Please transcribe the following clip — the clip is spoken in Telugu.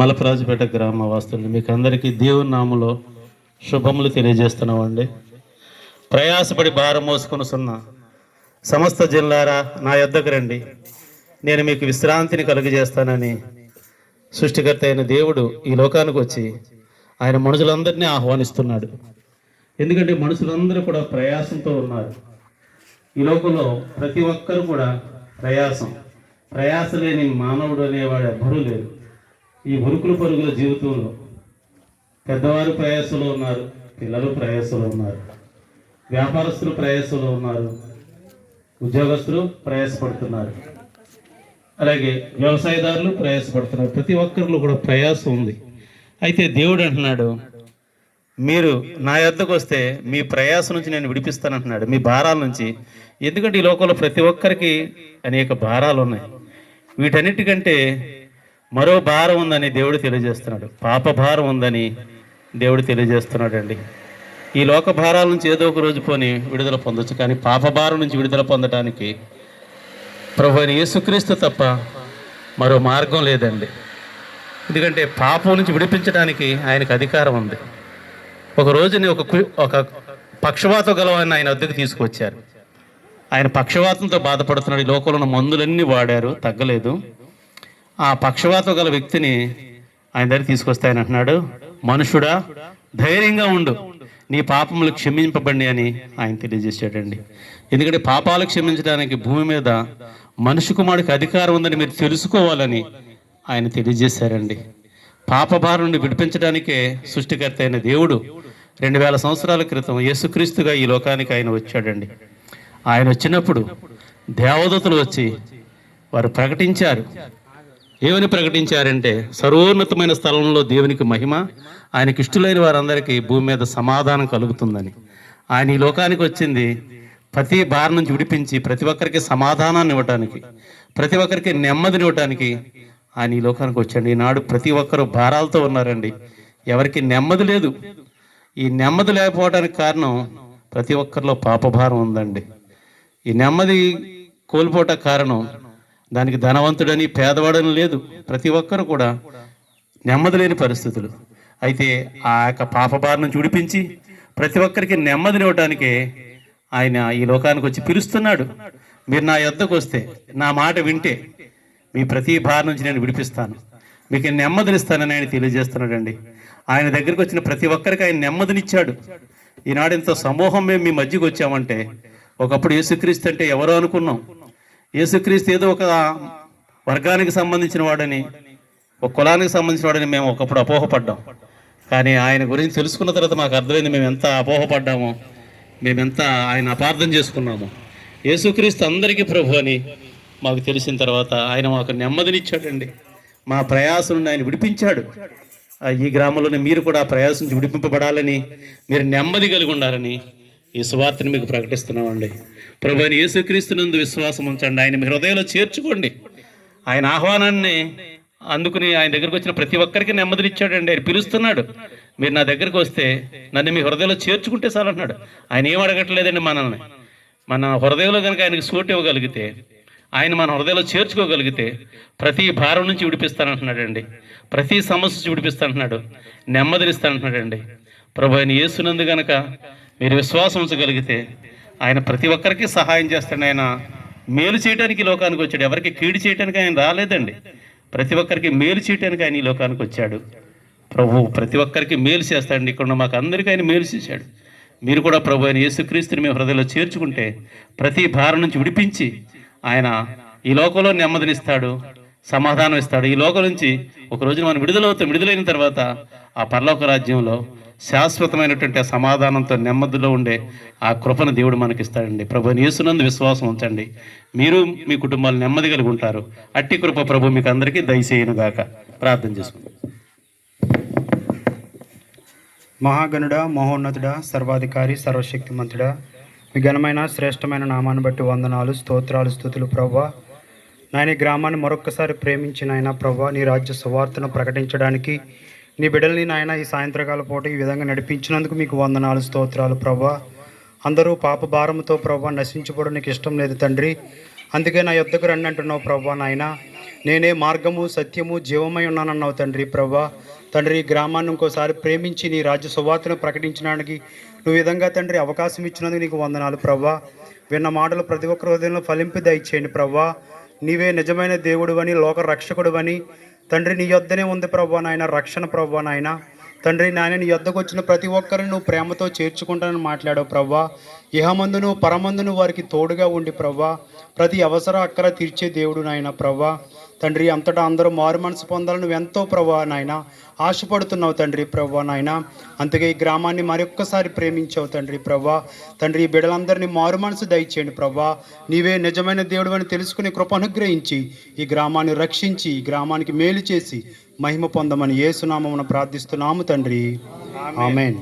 మలపరాజుపేట గ్రామ వాస్తులు మీకు అందరికీ దేవుని నామములో శుభములు తెలియజేస్తున్నామండి. ప్రయాసపడి భారం మోసుకొనుచున్న సమస్త జిల్లారా నా యొద్దకు రండి, నేను మీకు విశ్రాంతిని కలుగజేస్తానని సృష్టికర్త అయిన దేవుడు ఈ లోకానికి వచ్చి ఆయన మనుషులందరినీ ఆహ్వానిస్తున్నాడు. ఎందుకంటే మనుషులందరూ కూడా ప్రయాసంతో ఉన్నారు. ఈ లోకంలో ప్రతి ఒక్కరు కూడా ప్రయాస లేని మానవుడు అనేవాడు ఎవ్వరూ లేరు. ఈ ఉరుకులు పరుగుల జీవితంలో పెద్దవారు ప్రయాసంలో ఉన్నారు, పిల్లలు ప్రయాసంలో ఉన్నారు, వ్యాపారస్తులు ప్రయాసంలో ఉన్నారు, ఉద్యోగస్తులు ప్రయాసపడుతున్నారు, అలాగే వ్యవసాయదారులు ప్రయాసపడుతున్నారు. ప్రతి ఒక్కరిలో కూడా ప్రయాసం ఉంది. అయితే దేవుడు అంటున్నాడు, మీరు నా యొద్దకు వస్తే మీ ప్రయాసం నుంచి నేను విడిపిస్తానంటున్నాడు, మీ భారాల నుంచి. ఎందుకంటే ఈ లోకంలో ప్రతి ఒక్కరికి అనేక భారాలు ఉన్నాయి. వీటన్నిటికంటే మరో భారం ఉందని దేవుడు తెలియజేస్తున్నాడు. పాప భారం ఉందని దేవుడు తెలియజేస్తున్నాడు అండి. ఈ లోక భారాల నుంచి ఏదో ఒక రోజు పోని విడుదల పొందొచ్చు, కానీ పాప భారం నుంచి విడుదల పొందడానికి ప్రభు అయిన యేసుక్రీస్తు తప్ప మరో మార్గం లేదండి. ఎందుకంటే పాపం నుంచి విడిపించడానికి ఆయనకు అధికారం ఉంది. ఒక రోజుని ఒక పక్షవాతం గలవాన్ని ఆయన వద్దకు తీసుకొచ్చారు. ఆయన పక్షవాతంతో బాధపడుతున్నాడు. ఈ లోకంలో ఉన్న మందులన్నీ వాడారు, తగ్గలేదు. ఆ పక్షవాతం గల వ్యక్తిని ఆయన దగ్గర తీసుకొస్తే ఆయన అంటున్నాడు, మనుషుడా ధైర్యంగా ఉండు, నీ పాపములు క్షమింపబడి అని ఆయన తెలియజేశాడండి. ఎందుకంటే పాపాలు క్షమించడానికి భూమి మీద మనిషి కుమారుడికి అధికారం ఉందని మీరు తెలుసుకోవాలని ఆయన తెలియజేశారండి. పాపభారం నుండి విడిపించడానికే సృష్టికర్త అయిన దేవుడు 2000 సంవత్సరాల క్రితం యేసుక్రీస్తుగా ఈ లోకానికి ఆయన వచ్చాడండి. ఆయన వచ్చినప్పుడు దేవదూతలు వచ్చి వారు ప్రకటించారు. ఏమని ప్రకటించారంటే, సర్వోన్నతమైన స్థలంలో దేవునికి మహిమ, ఆయనకి ఇష్టలైన వారందరికీ భూమి మీద సమాధానం కలుగుతుందని. ఆయన ఈ లోకానికి వచ్చింది ప్రతి భారం నుంచి విడిపించి ప్రతి ఒక్కరికి సమాధానాన్ని ఇవ్వటానికి, ప్రతి ఒక్కరికి నెమ్మదిని ఇవ్వటానికి ఆయన ఈ లోకానికి వచ్చాడు. ఈనాడు ప్రతి ఒక్కరు భారాలతో ఉన్నారండి, ఎవరికి నెమ్మది లేదు. ఈ నెమ్మది లేకపోవడానికి కారణం ప్రతి ఒక్కరిలో పాపభారం ఉందండి. ఈ నెమ్మది కోల్పోవట కారణం దానికి ధనవంతుడని పేదవాడని లేదు, ప్రతి ఒక్కరు కూడా నెమ్మది లేని పరిస్థితులు. అయితే ఆ యొక్క పాపభారం నుంచి విడిపించి ప్రతి ఒక్కరికి నెమ్మదినివ్వటానికే ఆయన ఈ లోకానికి వచ్చి పిలుస్తున్నాడు. మీరు నా యొద్దకు వస్తే, నా మాట వింటే మీ ప్రతి భారం నుంచి నేను విడిపిస్తాను, మీకు నెమ్మదినిస్తానని ఆయన తెలియజేస్తున్నాడండి. ఆయన దగ్గరికి వచ్చిన ప్రతి ఒక్కరికి ఆయన నెమ్మదినిచ్చాడు. ఈనాడు ఇంత సమూహం మేము మీ మధ్యకు వచ్చామంటే, ఒకప్పుడు యేసుక్రీస్తు అంటే ఎవరో అనుకున్నాం. యేసుక్రీస్తు ఏదో ఒక వర్గానికి సంబంధించిన వాడని, ఒక కులానికి సంబంధించిన వాడని మేము ఒకప్పుడు అపోహపడ్డాం. కానీ ఆయన గురించి తెలుసుకున్న తర్వాత మాకు అర్థమైంది మేము ఎంత అపోహపడ్డామో, మేమెంత ఆయన అపార్థం చేసుకున్నాము. యేసుక్రీస్తు అందరికీ ప్రభు అని మాకు తెలిసిన తర్వాత ఆయన మాకు నెమ్మదినిచ్చాడండి. మా ప్రయాసం నుండి ఆయన విడిపించాడు. ఈ గ్రామంలోనే మీరు కూడా ఆ ప్రయాసం నుంచి విడిపింపబడాలని, మీరు నెమ్మది కలిగి ఉండాలని ఈ సువార్తను మీకు ప్రకటిస్తున్నామండి. ప్రభు అయిన యేసుక్రీస్తునందు విశ్వాసం ఉంచండి, ఆయన మీ హృదయంలో చేర్చుకోండి. ఆయన ఆహ్వానాన్ని అందుకుని ఆయన దగ్గరకు వచ్చిన ప్రతి ఒక్కరికి నెమ్మదినిచ్చాడండి. ఆయన పిలుస్తున్నాడు, మీరు నా దగ్గరకు వస్తే నన్ను మీ హృదయంలో చేర్చుకుంటే చాలు అంటున్నాడు. ఆయన ఏం అడగట్లేదండి మనల్ని. మన హృదయంలో కనుక ఆయనకి చోటు ఇవ్వగలిగితే, ఆయన మన హృదయంలో చేర్చుకోగలిగితే ప్రతి భారం నుంచి విడిపిస్తానంటున్నాడండి, ప్రతి సమస్య నుంచి విడిపిస్తానంటున్నాడు, నెమ్మదినిస్తానంటున్నాడండి. ప్రభు అయిన యేసునందు కనుక మీరు విశ్వాసం ఉంచగలిగితే ఆయన ప్రతి ఒక్కరికి సహాయం చేస్తాడు. ఆయన మేలు చేయడానికి ఈ లోకానికి వచ్చాడు, ఎవరికి కీడు చేయడానికి ఆయన రాలేదండి. ప్రతి ఒక్కరికి మేలు చేయడానికి ఆయన ఈ లోకానికి వచ్చాడు. ప్రభు ప్రతి ఒక్కరికి మేలు చేస్తాడండి. ఇక్కడ మాకు అందరికీ ఆయన మేలు చేశాడు. మీరు కూడా ప్రభు అయిన యేసుక్రీస్తుని మీ హృదయంలో చేర్చుకుంటే ప్రతి భారం నుంచి విడిపించి ఆయన ఈ లోకంలో నెమ్మదినిస్తాడు, సమాధానం ఇస్తాడు. ఈ లోకం నుంచి ఒక రోజున మనం విడుదలైన తర్వాత ఆ పరలోక రాజ్యంలో శాశ్వతమైనటువంటి ఆ సమాధానంతో నెమ్మదిలో ఉండే ఆ కృపను దేవుడు మనకిస్తాడండి. ప్రభు యేసునందు విశ్వాసం ఉంచండి, మీరు మీ కుటుంబాలు నెమ్మది కలిగి ఉంటారు. అట్టి కృప ప్రభు మీకు అందరికీ దయచేయునుగాక. ప్రార్థన చేసుకుంటాం. మహాగణుడా, మహోన్నతుడా, సర్వాధికారి, సర్వశక్తిమంతుడా, మీ ఘనమైన శ్రేష్టమైన నామాన్ని బట్టి వందనాలు, స్తోత్రాలు, స్తుతులు ప్రభువా. నాయన గ్రామాన్ని మరొక్కసారి ప్రేమించిన ఆయన ప్రభువా, నీ రాజ్య సువార్తను ప్రకటించడానికి నీ బిడ్డల్ని నాయన ఈ సాయంత్రకాల పూట ఈ విధంగా నడిపించినందుకు మీకు వందనాలు, స్తోత్రాలు ప్రభువా. అందరూ పాప భారంతో ప్రభువా నశించుకోవడం నీకు ఇష్టం లేదు తండ్రి. అందుకే నా యొద్దకు రండి అంటున్నావు ప్రభువా. నాయన నేనే మార్గము సత్యము జీవమై ఉన్నానన్నావు తండ్రి ప్రభా. తండ్రి ఈ గ్రామాన్ని ఇంకోసారి ప్రేమించి నీ రాజ్య సువార్తను ప్రకటించడానికి నువ్వు విధంగా తండ్రి అవకాశం ఇచ్చినందుకు నీకు వందనాలు ప్రభా. విన్న మాటలు ప్రతి ఒక్కరి హృదయంలో ఫలింపు దయచేయండి ప్రభా. నీవే నిజమైన దేవుడు అని లోక రక్షకుడు అని తండ్రి నీ యొద్దనే ఉంది ప్రభా నాయన రక్షణ ప్రభా నాయన. తండ్రి నాయన నీ యొద్దకు వచ్చిన ప్రతి ఒక్కరిని నువ్వు ప్రేమతో చేర్చుకుంటానని మాట్లాడావు ప్రభా. ఇహమందును పరమందును వారికి తోడుగా ఉండి ప్రభా ప్రతి అవసర అక్కర తీర్చే దేవుడు నాయన ప్రభా. తండ్రి అంతటా అందరూ మారు మనసు పొందాలని నువ్వు ఎంతో ప్రభా నాయన ఆశపడుతున్నావు తండ్రి ప్రభా నాయన. అందుకే ఈ గ్రామాన్ని మరొక్కసారి ప్రేమించావు తండ్రి ప్రభా. తండ్రి ఈ బిడ్డలందరినీ మారు మనసు దయచేయండి ప్రభా. నీవే నిజమైన దేవుడు అని తెలుసుకుని కృప అనుగ్రహించి ఈ గ్రామాన్ని రక్షించి ఈ గ్రామానికి మేలు చేసి మహిమ పొందమని యేసునామమున ప్రార్థిస్తున్నాము తండ్రి. ఆమేన్.